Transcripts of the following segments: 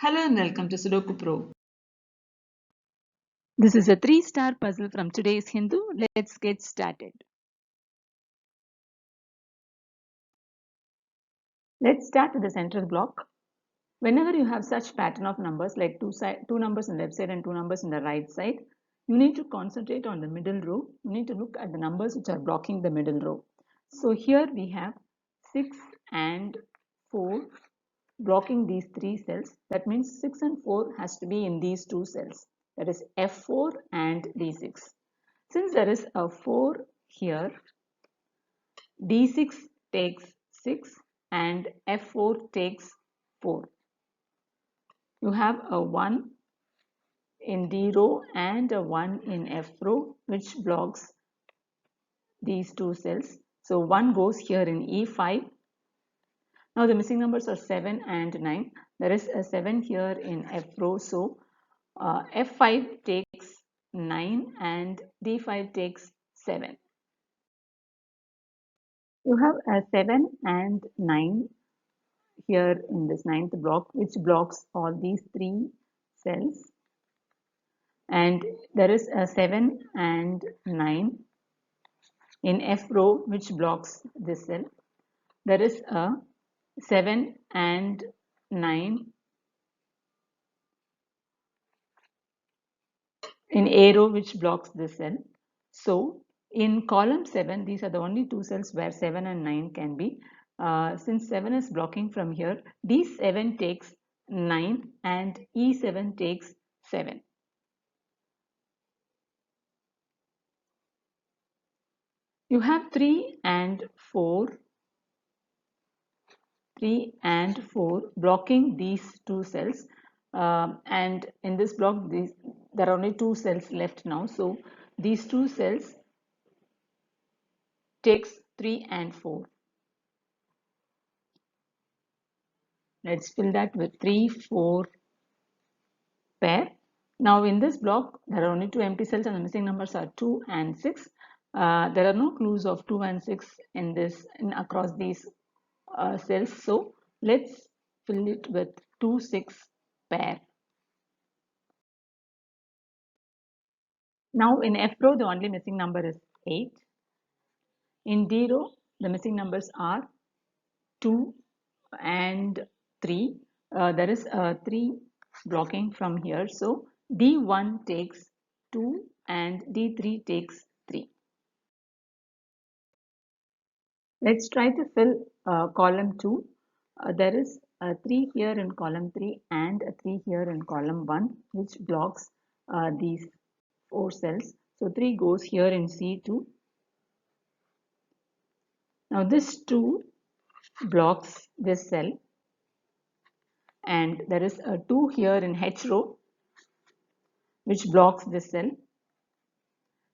Hello and welcome to Sudoku Pro. This is a 3-star puzzle from today's Hindu. Let's get started. Let's start with the central block. Whenever you have such pattern of numbers like two numbers on the left side and two numbers on the right side, you need to concentrate on the middle row. You need to look at the numbers which are blocking the middle row. So here we have 6 and 4 blocking these three cells. That means 6 and 4 has to be in these two cells. That is F4 and D6. Since there is a 4 here, D6 takes 6 and F4 takes 4. You have a 1 in D row and a 1 in F row, which blocks these two cells. So 1 goes here in E5. Now the missing numbers are 7 and 9. There is a 7 here in F row. So F5 takes 9 and D5 takes 7. You have a 7 and 9 here in this ninth block, which blocks all these three cells, and there is a 7 and 9 in F row which blocks this cell. There is a 7 and 9 in A row which blocks this cell. So in column 7, these are the only two cells where 7 and 9 can be. Since 7 is blocking from here, D7 takes 9 and E7 takes 7. You have 3 and 4 blocking these two cells, and in this block there are only two cells left now, so these two cells takes 3 and 4. Let's fill that with 3, 4 pair. Now in this block there are only two empty cells and the missing numbers are 2 and 6. There are no clues of 2 and 6 in across these cells, so let's fill it with 2, 6 pair. Now in F row the only missing number is 8. In D row the missing numbers are 2 and 3. There is a 3 blocking from here, so D1 takes 2 and D3 takes 3. Let's try to fill column 2. There is a 3 here in column 3 and a 3 here in column 1, which blocks these 4 cells. So 3 goes here in C2. Now this 2 blocks this cell, and there is a 2 here in H row which blocks this cell.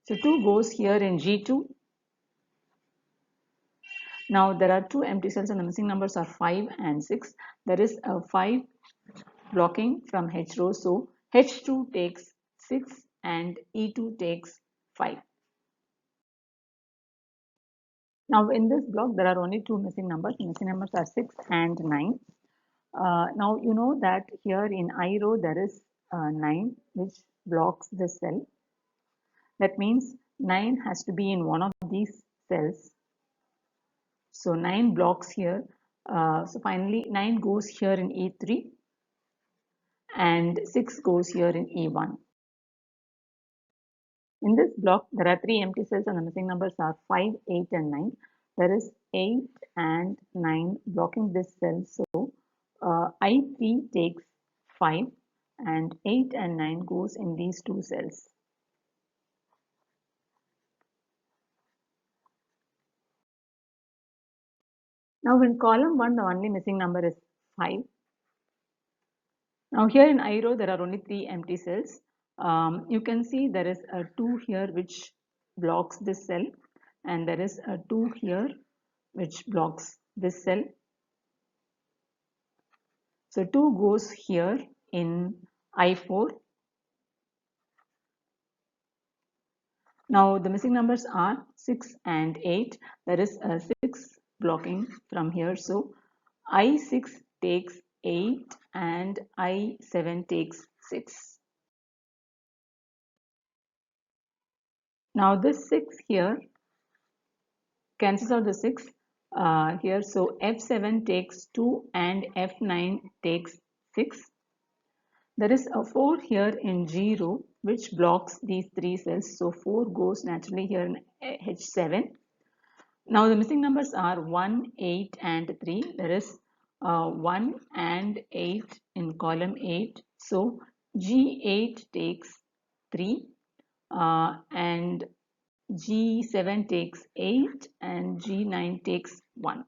So 2 goes here in G2. Now there are two empty cells and the missing numbers are 5 and 6. There is a 5 blocking from H row, so H2 takes 6 and E2 takes 5. Now in this block there are only two missing numbers. The missing numbers are 6 and 9. Now you know that here in I row there is 9 which blocks this cell. That means 9 has to be in one of these cells. So 9 blocks here. So finally 9 goes here in E3 and 6 goes here in E1. In this block there are three empty cells and the missing numbers are 5, 8 and 9. There is 8 and 9 blocking this cell. So I3 takes 5 and 8 and 9 goes in these two cells. Now in column 1 the only missing number is 5. Now here in I row there are only 3 empty cells. You can see there is a 2 here which blocks this cell, and there is a 2 here which blocks this cell. So 2 goes here in I4. Now the missing numbers are 6 and 8. There is a 6 blocking from here. So I6 takes 8 and I7 takes 6. Now this 6 here cancels out the 6 here, so F7 takes 2 and F9 takes 6. There is a 4 here in G row which blocks these 3 cells, so 4 goes naturally here in H7. Now the missing numbers are 1, 8 and 3. There is 1 and 8 in column 8. So G8 takes 3 and G7 takes 8 and G9 takes 1.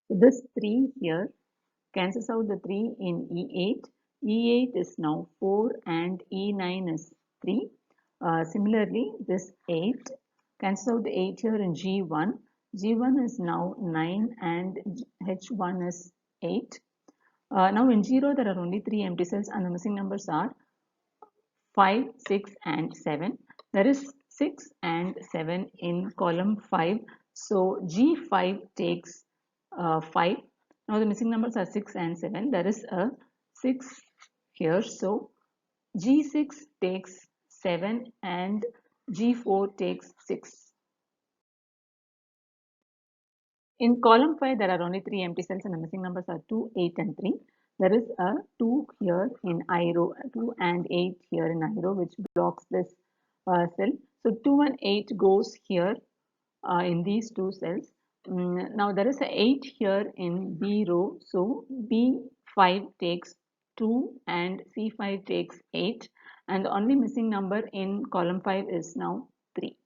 So this 3 here cancels out the 3 in E8. E8 is now 4 and E9 is 3. Similarly, this 8 cancels out the 8 here in G1. G1 is now 9 and H1 is 8. Now in 0 there are only 3 empty cells and the missing numbers are 5, 6 and 7. There is 6 and 7 in column 5. So G5 takes 5. Now the missing numbers are 6 and 7. There is a 6 here. So G6 takes 7 and G4 takes 6. In column 5, there are only 3 empty cells and the missing numbers are 2, 8 and 3. There is a 2 here in I row, 2 and 8 here in I row which blocks this cell. So 2 and 8 goes here in these two cells. Now there is a 8 here in B row. So B5 takes 2 and C5 takes 8. And the only missing number in column 5 is now 3.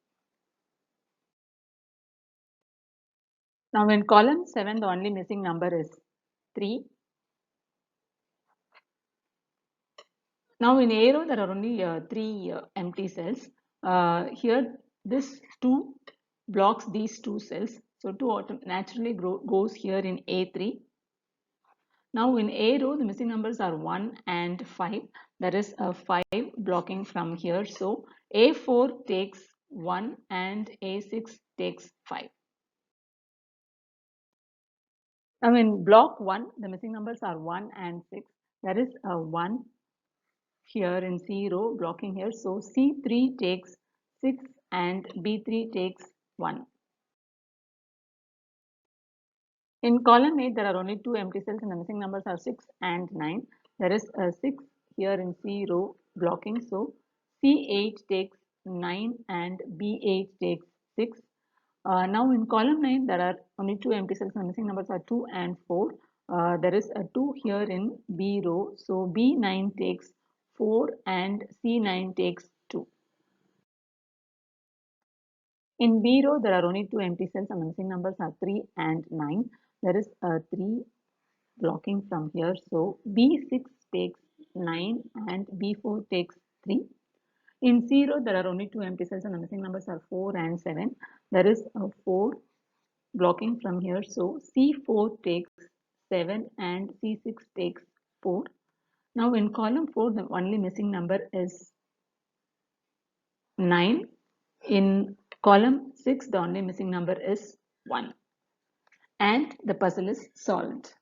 Now in column 7, the only missing number is 3. Now in A row, there are only 3 empty cells. Here, this 2 blocks these 2 cells. So 2 naturally goes here in A3. Now in A row, the missing numbers are 1 and 5. There is a 5 blocking from here. So A4 takes 1 and A6 takes 5. Now in block 1, the missing numbers are 1 and 6. There is a 1 here in C row blocking here. So C3 takes 6 and B3 takes 1. In column 8, there are only 2 empty cells and the missing numbers are 6 and 9. There is a 6 here in C row blocking. So C8 takes 9 and B8 takes 6. Now in column 9, there are only 2 empty cells and the missing numbers are 2 and 4. There is a 2 here in B row. So B9 takes 4 and C9 takes 2. In B row, there are only 2 empty cells and the missing numbers are 3 and 9. There is a 3 blocking from here. So B6 takes 9 and B4 takes 3. In C row, there are only 2 empty cells and the missing numbers are 4 and 7. There is a 4 blocking from here. So C4 takes 7 and C6 takes 4. Now in column 4, the only missing number is 9. In column 6, the only missing number is 1. And the puzzle is solved.